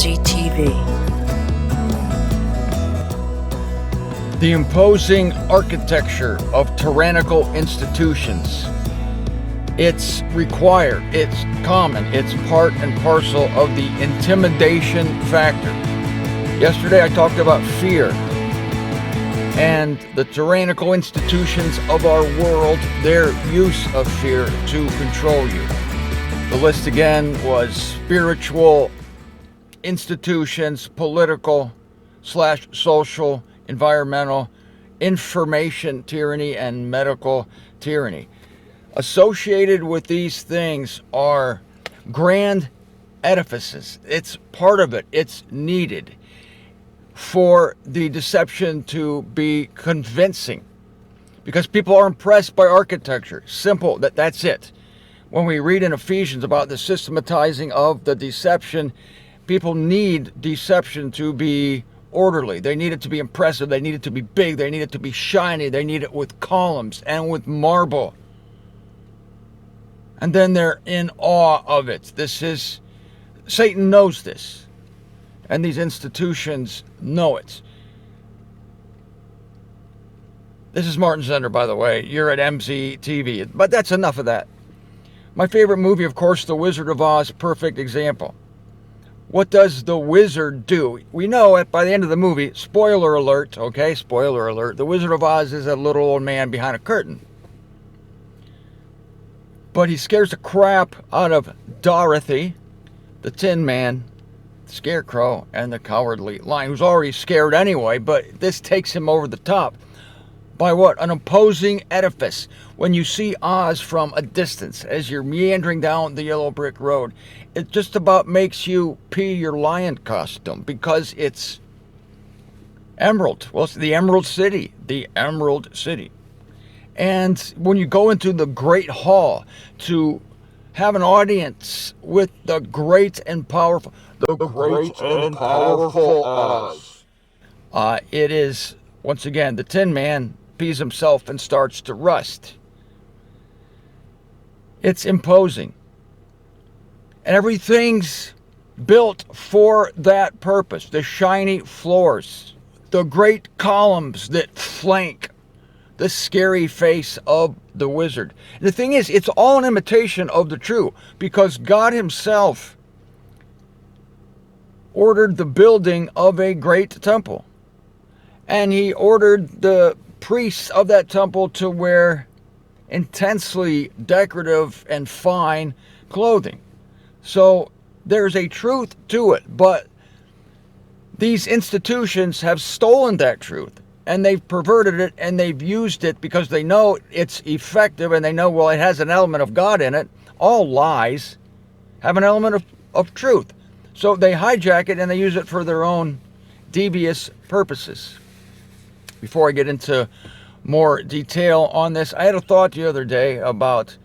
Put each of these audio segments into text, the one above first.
MZTV. The imposing architecture of tyrannical institutions. It's required, it's common, it's part and parcel of the intimidation factor. Yesterday I talked about fear and the tyrannical institutions of our world, their use of fear to control you. The list again was spiritual institutions, political / social, environmental, information tyranny, and medical tyranny. Associated with these things are grand edifices. It's part of it. It's needed for the deception to be convincing because people are impressed by architecture. Simple, that's it. When we read in Ephesians about the systematizing of the deception, people need deception to be orderly. They need it to be impressive. They need it to be big. They need it to be shiny. They need it with columns and with marble. And then they're in awe of it. Satan knows this. And these institutions know it. This is Martin Zender, by the way. You're at MZTV. But that's enough of that. My favorite movie, of course, The Wizard of Oz, perfect example. What does the wizard do? We know it by the end of the movie. Spoiler alert, okay? Spoiler alert. The Wizard of Oz is a little old man behind a curtain. But he scares the crap out of Dorothy, the Tin Man, the Scarecrow, and the Cowardly Lion, who's already scared anyway, but this takes him over the top. By what? An imposing edifice. When you see Oz from a distance, as you're meandering down the yellow brick road, it just about makes you pee your lion costume because it's emerald. Well, it's the Emerald City. The Emerald City. And when you go into the Great Hall to have an audience with the great and powerful, Oz. It is, once again, the Tin Man pees himself and starts to rust. It's imposing. And everything's built for that purpose. The shiny floors, the great columns that flank the scary face of the wizard. And the thing is, it's all an imitation of the true, because God himself ordered the building of a great temple. And he ordered the priests of that temple to wear intensely decorative and fine clothing. So there's a truth to it, but these institutions have stolen that truth and they've perverted it and they've used it because they know it's effective and they know, well, it has an element of God in it. All lies have an element of truth. So they hijack it and they use it for their own devious purposes. Before I get into more detail on this, I had a thought the other day about,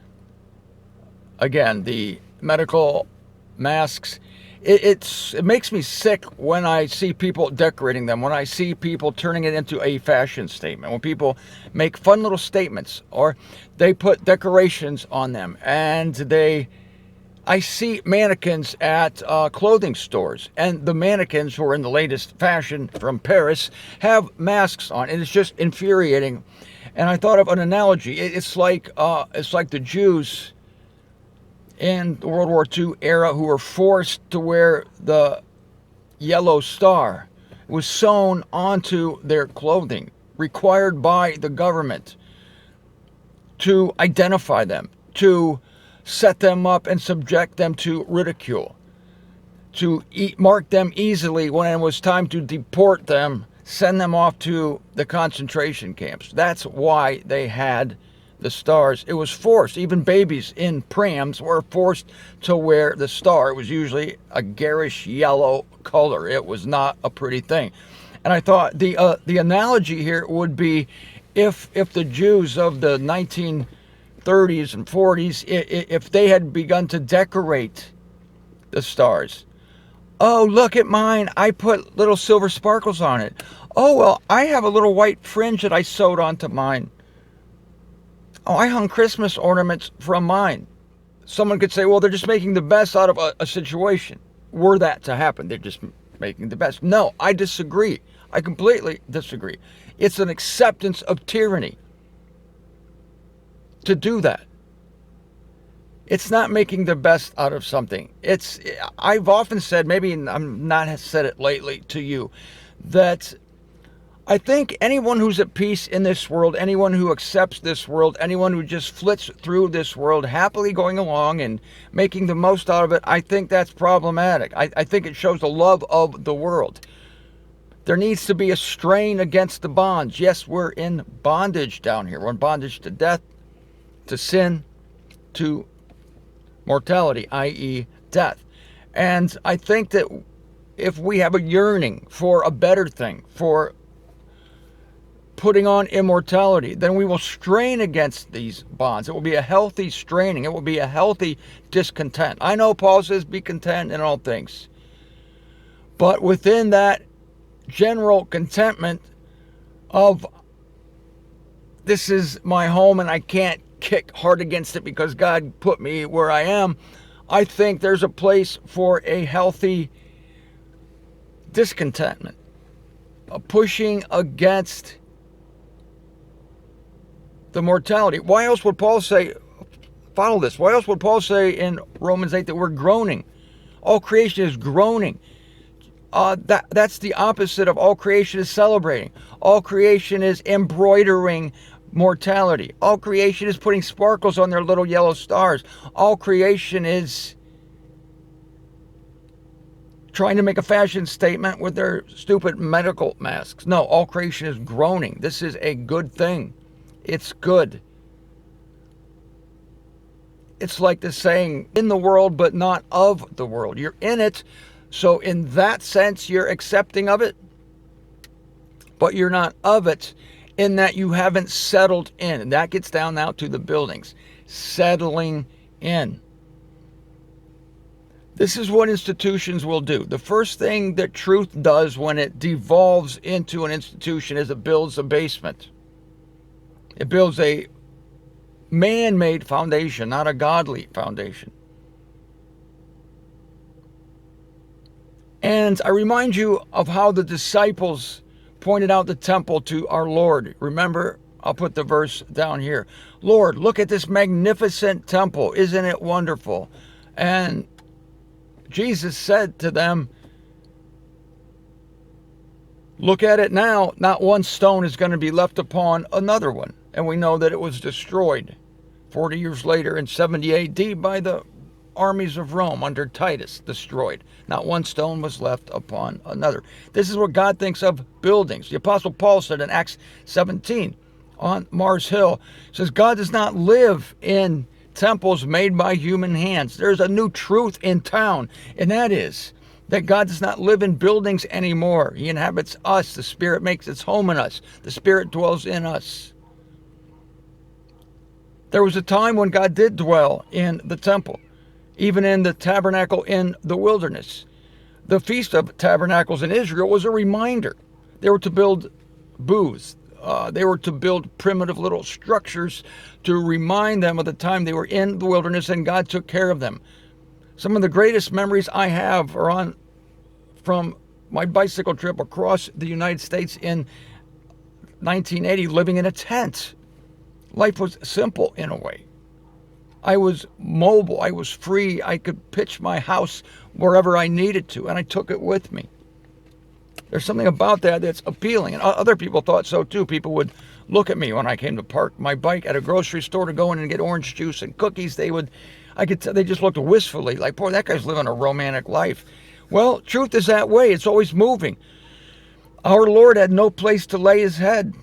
again, the medical masks. It makes me sick when I see people decorating them, when I see people turning it into a fashion statement, when people make fun little statements or they put decorations on them, and I see mannequins at clothing stores, and the mannequins who are in the latest fashion from Paris have masks on, and it's just infuriating. And I thought of an analogy. It's like the Jews in the World War II era who were forced to wear the yellow star. It was sewn onto their clothing, required by the government to identify them, to set them up and subject them to ridicule, to mark them easily when it was time to deport them, send them off to the concentration camps. That's why they had the stars. It was forced. Even babies in prams were forced to wear the star. It was usually a garish yellow color. It was not a pretty thing. And I thought the analogy here would be if the Jews of the 1930s and 40s, if they had begun to decorate the stars. Oh, look at mine. I put little silver sparkles on it. Oh, well, I have a little white fringe that I sewed onto mine. Oh, I hung Christmas ornaments from mine. Someone could say, well, they're just making the best out of a situation. were that to happen. They're just making the best. No, I disagree. I completely disagree. It's an acceptance of tyranny to do that. It's not making the best out of something. I've often said, maybe I'm not said it lately to you, that I think anyone who's at peace in this world, anyone who accepts this world, anyone who just flits through this world happily going along and making the most out of it, I think that's problematic. I think it shows the love of the world. There needs to be a strain against the bonds. Yes, we're in bondage down here. We're in bondage to death, to sin, to mortality, i.e. death. And I think that if we have a yearning for a better thing, for putting on immortality, then we will strain against these bonds. It will be a healthy straining. It will be a healthy discontent. I know Paul says be content in all things. But within that general contentment of this is my home and I can't kick hard against it because God put me where I am, I think there's a place for a healthy discontentment, a pushing against the mortality. Why else would Paul say, follow this, why else would Paul say in Romans 8 that we're groaning? All creation is groaning. That's the opposite of all creation is celebrating. All creation is embroidering mortality. All creation is putting sparkles on their little yellow stars. All creation is trying to make a fashion statement with their stupid medical masks. No, all creation is groaning. This is a good thing. It's good. It's like the saying, in the world, but not of the world. You're in it, so in that sense, you're accepting of it, but you're not of it in that you haven't settled in. And that gets down now to the buildings. Settling in. This is what institutions will do. The first thing that truth does when it devolves into an institution is it builds a basement. It builds a man-made foundation, not a godly foundation. And I remind you of how the disciples pointed out the temple to our Lord. Remember, I'll put the verse down here. Lord, look at this magnificent temple. Isn't it wonderful? And Jesus said to them, look at it now. Not one stone is going to be left upon another one. And we know that it was destroyed 40 years later in 70 AD by the armies of Rome under Titus, destroyed. Not one stone was left upon another. This is what God thinks of buildings. The Apostle Paul said in Acts 17 on Mars Hill, says God does not live in temples made by human hands. There's a new truth in town, and that is that God does not live in buildings anymore. He inhabits us. The Spirit makes its home in us. The Spirit dwells in us. There was a time when God did dwell in the temple, even in the tabernacle in the wilderness. The Feast of Tabernacles in Israel was a reminder. They were to build booths. They were to build primitive little structures to remind them of the time they were in the wilderness and God took care of them. Some of the greatest memories I have are from my bicycle trip across the United States in 1980, living in a tent. Life was simple in a way. I was mobile. I was free. I could pitch my house wherever I needed to, and I took it with me. There's something about that that's appealing, and other people thought so too. People would look at me when I came to park my bike at a grocery store to go in and get orange juice and cookies. They just looked wistfully like, boy, that guy's living a romantic life. Well, truth is that way. It's always moving. Our Lord had no place to lay his head.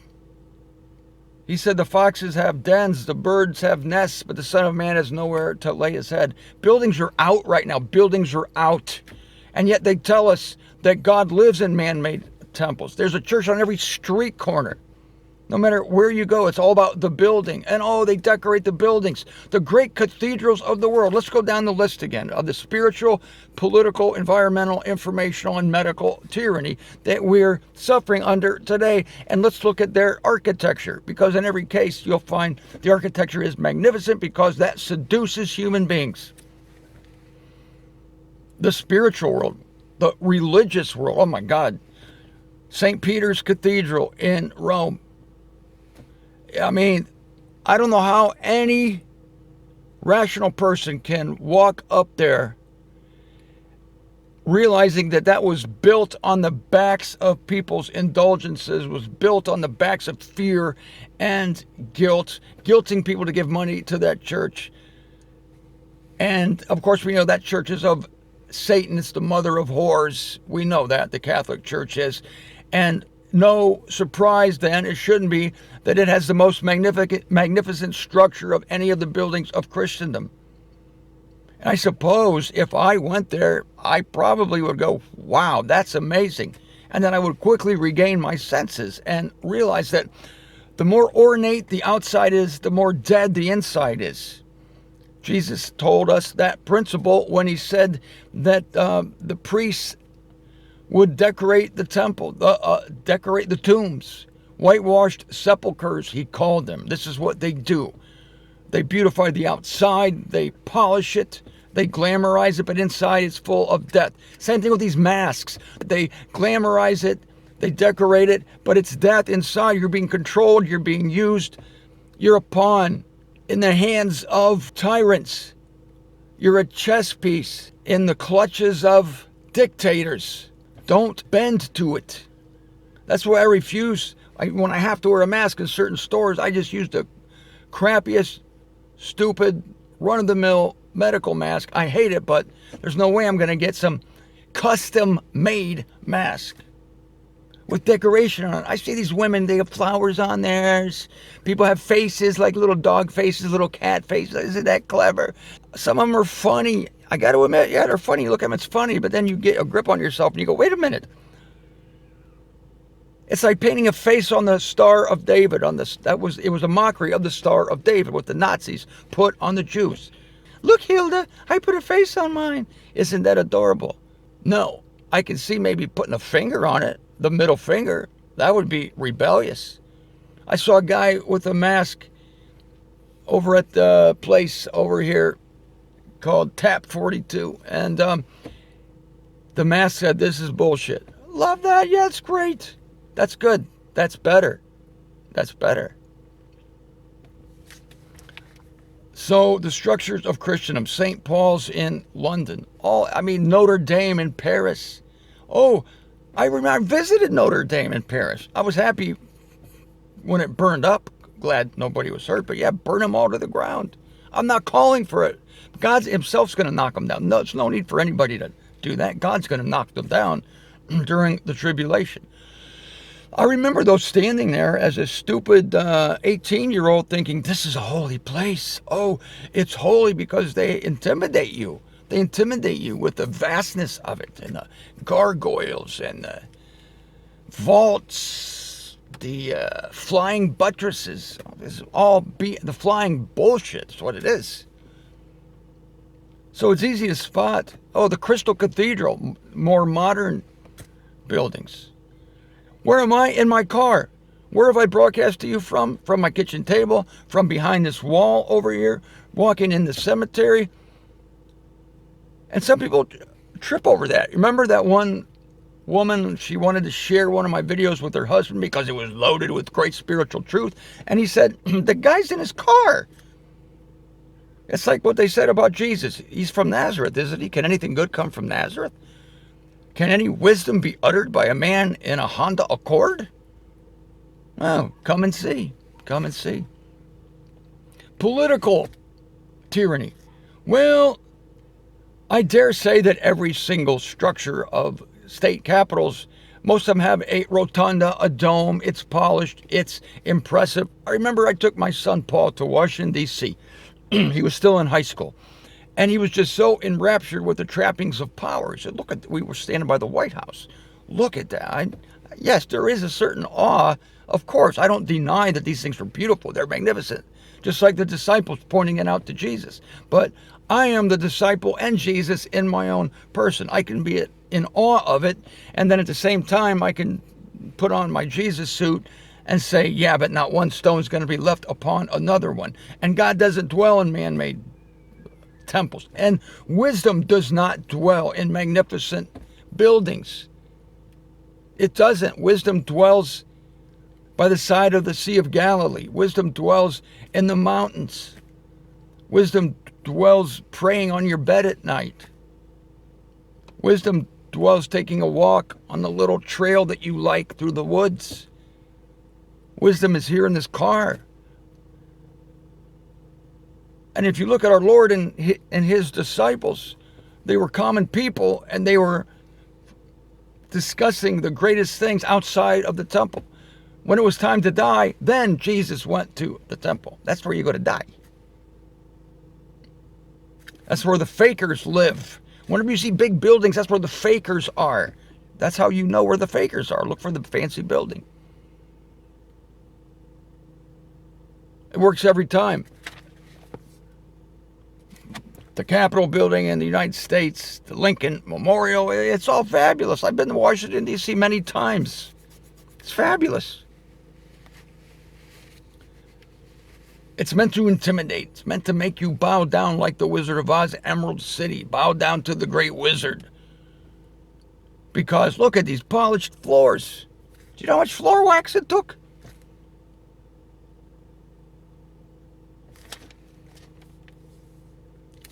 He said the foxes have dens, the birds have nests, but the Son of Man has nowhere to lay his head. Buildings are out right now. Buildings are out. And yet they tell us that God lives in man-made temples. There's a church on every street corner. No matter where you go, it's all about the building. And they decorate the buildings. The great cathedrals of the world. Let's go down the list again of the spiritual, political, environmental, informational, and medical tyranny that we're suffering under today. And let's look at their architecture, because in every case you'll find the architecture is magnificent because that seduces human beings. the spiritual world, the religious world. Oh my God. St. Peter's Cathedral in Rome. I mean, I don't know how any rational person can walk up there realizing that that was built on the backs of people's indulgences, was built on the backs of fear and guilt, guilting people to give money to that church. And of course, we know that church is of Satan. It's the mother of whores. We know that, the Catholic Church is. And no surprise then, it shouldn't be, that it has the most magnificent structure of any of the buildings of Christendom. And I suppose if I went there, I probably would go, wow, that's amazing. And then I would quickly regain my senses and realize that the more ornate the outside is, the more dead the inside is. Jesus told us that principle when he said that the priests would decorate the temple, decorate the tombs, whitewashed sepulchres, he called them. This is what they do. They beautify the outside, they polish it, they glamorize it, but inside it's full of death. Same thing with these masks. They glamorize it, they decorate it, but it's death inside. You're being controlled, you're being used, you're a pawn in the hands of tyrants. You're a chess piece in the clutches of dictators. Don't bend to it. That's why I refuse. When I have to wear a mask in certain stores, I just use the crappiest, stupid, run-of-the-mill medical mask. I hate it, but there's no way I'm going to get some custom-made mask with decoration on it. I see these women, they have flowers on theirs. People have faces like little dog faces, little cat faces. Isn't that clever? Some of them are funny. I got to admit, yeah, they're funny. You look at them, it's funny, but then you get a grip on yourself and you go, wait a minute. It's like painting a face on the Star of David. It was a mockery of the Star of David, what the Nazis put on the Jews. Look, Hilda, I put a face on mine. Isn't that adorable? No, I can see maybe putting a finger on it, the middle finger. That would be rebellious. I saw a guy with a mask over at the place over here called Tap 42, and the mask said, "This is bullshit." Love that. Yeah, it's great. That's good. That's better. That's better. So the structures of Christendom, St. Paul's in London, Notre Dame in Paris. Oh, I remember I visited Notre Dame in Paris. I was happy when it burned up. Glad nobody was hurt, but yeah, burn them all to the ground. I'm not calling for it. God himself's going to knock them down. No, there's no need for anybody to do that. God's going to knock them down during the tribulation. I remember though standing there as a stupid 18-year-old thinking, this is a holy place. Oh, it's holy because they intimidate you. They intimidate you with the vastness of it and the gargoyles and the vaults, the flying buttresses. This is all the flying bullshit is what it is. So it's easy to spot. Oh, the Crystal Cathedral, more modern buildings. Where am I? In my car. Where have I broadcast to you from? From my kitchen table, from behind this wall over here, walking in the cemetery. And some people trip over that. Remember that one woman, she wanted to share one of my videos with her husband because it was loaded with great spiritual truth. And he said, the guy's in his car. It's like what they said about Jesus. He's from Nazareth, isn't he? Can anything good come from Nazareth? Can any wisdom be uttered by a man in a Honda Accord? Well, come and see. Come and see. Political tyranny. Well, I dare say that every single structure of state capitals, most of them have a rotunda, a dome. It's polished. It's impressive. I remember I took my son Paul to Washington, D.C. He was still in high school. And he was just so enraptured with the trappings of power. He said, we were standing by the White House. Look at that. Yes, there is a certain awe. Of course, I don't deny that these things are beautiful. They're magnificent. Just like the disciples pointing it out to Jesus. But I am the disciple and Jesus in my own person. I can be in awe of it. And then at the same time, I can put on my Jesus suit and say, yeah, but not one stone is going to be left upon another one. And God doesn't dwell in man-made temples. And wisdom does not dwell in magnificent buildings. It doesn't. Wisdom dwells by the side of the Sea of Galilee. Wisdom dwells in the mountains. Wisdom dwells praying on your bed at night. Wisdom dwells taking a walk on the little trail that you like through the woods. Wisdom is here in this car. And if you look at our Lord and his disciples, they were common people and they were discussing the greatest things outside of the temple. When it was time to die, then Jesus went to the temple. That's where you go to die. That's where the fakers live. Whenever you see big buildings, that's where the fakers are. That's how you know where the fakers are. Look for the fancy building. It works every time. The Capitol building in the United States, the Lincoln Memorial, it's all fabulous. I've been to Washington, D.C. many times. It's fabulous. It's meant to intimidate. It's meant to make you bow down like the Wizard of Oz, Emerald City. Bow down to the great wizard. Because look at these polished floors. Do you know how much floor wax it took?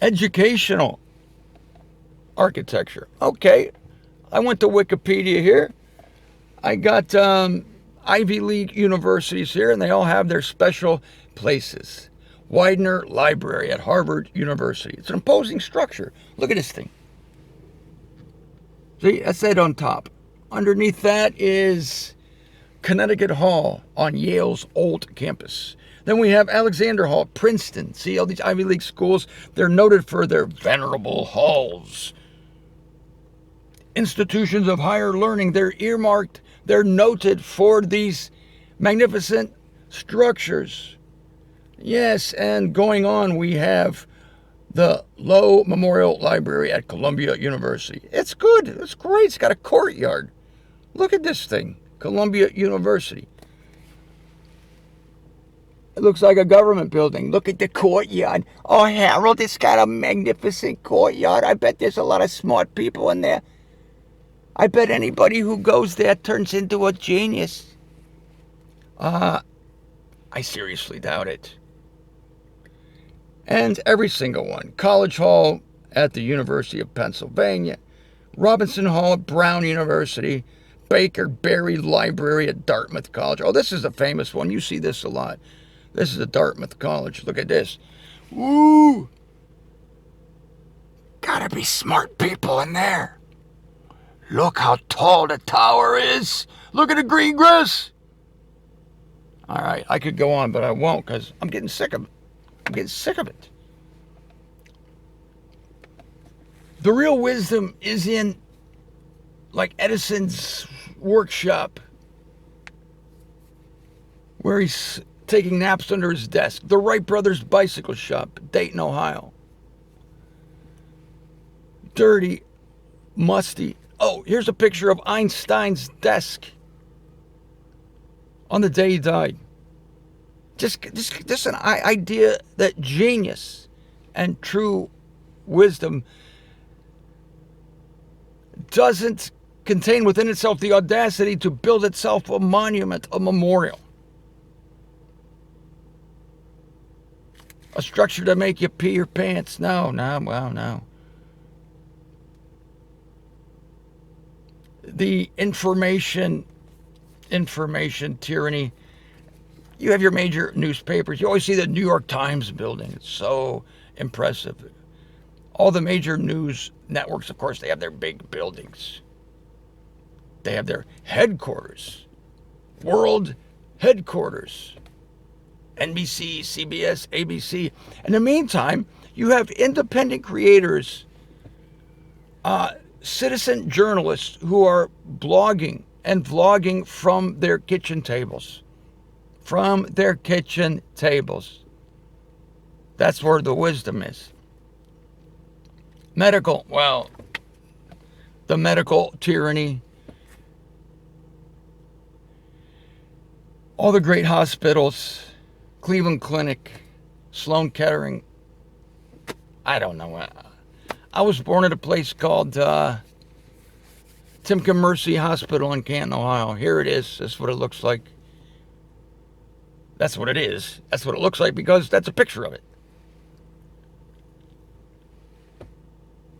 Educational architecture. Okay, I went to Wikipedia here. I got Ivy League universities here, and they all have their special places. Widener Library at Harvard University. It's an imposing structure. Look at this thing. See, that's it on top. Underneath that is Connecticut Hall on Yale's old campus. Then we have Alexander Hall, Princeton. See, all these Ivy League schools, they're noted for their venerable halls. Institutions of higher learning, they're earmarked, they're noted for these magnificent structures. Yes, and going on, we have the Lowe Memorial Library at Columbia University. It's good. It's great. It's got a courtyard. Look at this thing, Columbia University. It looks like a government building. Look at the courtyard. Oh, Harold, it's got a magnificent courtyard. I bet there's a lot of smart people in there. I bet anybody who goes there turns into a genius. I seriously doubt it. And every single one. College Hall at the University of Pennsylvania. Robinson Hall at Brown University. Baker Berry Library at Dartmouth College. Oh, this is a famous one. You see this a lot. This is a Dartmouth College. Look at this. Woo! Gotta be smart people in there. Look how tall the tower is. Look at the green grass. All right, I could go on, but I won't because I'm getting sick of it. I'm getting sick of it. The real wisdom is in, like, Edison's workshop, where he's taking naps under his desk. The Wright Brothers bicycle shop, Dayton, Ohio. Dirty, musty. Oh, here's a picture of Einstein's desk on the day he died. Just an idea that genius and true wisdom doesn't contain within itself the audacity to build itself a monument, a memorial. A structure to make you pee your pants. No. The information tyranny. You have your major newspapers. You always see the New York Times building. It's so impressive. All the major news networks, of course, they have their big buildings. They have their headquarters, world headquarters. NBC, CBS, ABC. In the meantime, you have independent creators, citizen journalists who are blogging and vlogging from their kitchen tables. From their kitchen tables. That's where the wisdom is. Medical, well, the medical tyranny. All the great hospitals, Cleveland Clinic, Sloan Kettering. I don't know. I was born at a place called Timken Mercy Hospital in Canton, Ohio. Here it is. That's what it looks like. That's what it is. That's what it looks like because that's a picture of it.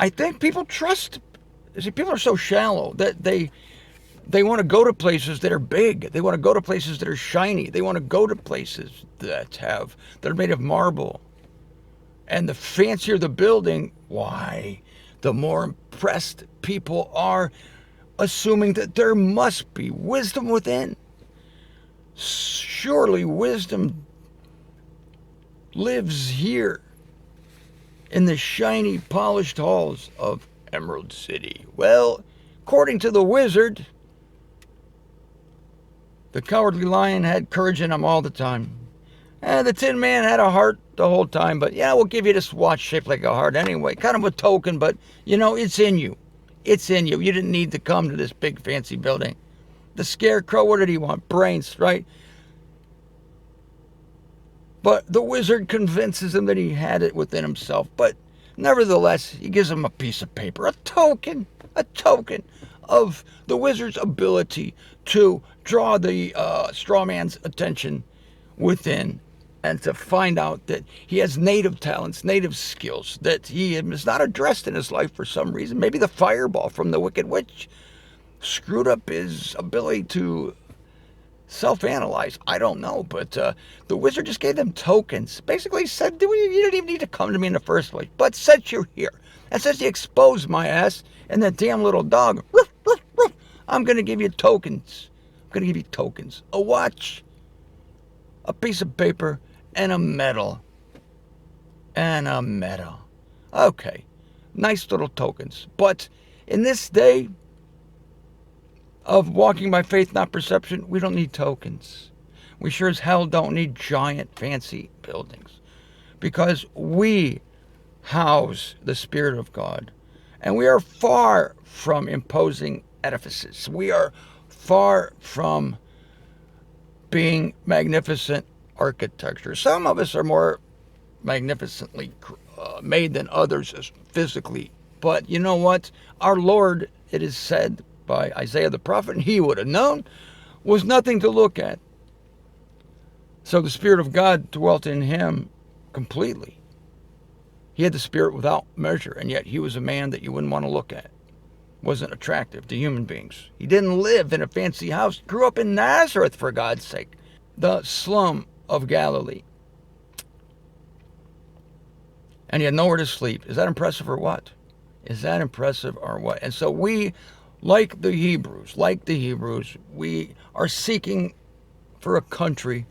I think people trust. See, people are so shallow that they want to go to places that are big. They want to go to places that are shiny. They want to go to places that are made of marble. And the fancier the building, why, the more impressed people are, assuming that there must be wisdom within. Surely wisdom lives here in the shiny, polished halls of Emerald City. Well, according to the wizard, the Cowardly Lion had courage in him all the time. And the Tin Man had a heart the whole time, but yeah, we'll give you this watch shaped like a heart anyway. Kind of a token, but you know, it's in you. It's in you. You didn't need to come to this big fancy building. The Scarecrow, what did he want? Brains, right? But the wizard convinces him that he had it within himself. But nevertheless, he gives him a piece of paper, a token of the wizard's ability to draw the straw man's attention within and to find out that he has native talents, native skills that he is not addressed in his life for some reason. Maybe the fireball from the Wicked Witch screwed up his ability to self-analyze. I don't know, but the wizard just gave them tokens. Basically said, you didn't even need to come to me in the first place. But since you're here, and since you exposed my ass and that damn little dog, ruff, ruff, ruff, I'm going to give you tokens. I'm going to give you tokens. A watch, a piece of paper, and a medal. And a medal. Okay, nice little tokens. But in this day of walking by faith, not perception, we don't need tokens. We sure as hell don't need giant, fancy buildings. Because we house the Spirit of God. And we are far from imposing edifices. We are far from being magnificent architecture. Some of us are more magnificently made than others physically. But you know what? Our Lord, it is said by Isaiah the prophet, and he would have known, was nothing to look at. So the Spirit of God dwelt in him completely. He had the Spirit without measure, and yet he was a man that you wouldn't want to look at. Wasn't attractive to human beings. He didn't live in a fancy house. Grew up in Nazareth, for God's sake. The slum of Galilee. And he had nowhere to sleep. Is that impressive or what? Is that impressive or what? And so we, like the Hebrews, we are seeking for a country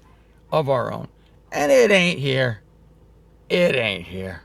of our own. And it ain't here. It ain't here.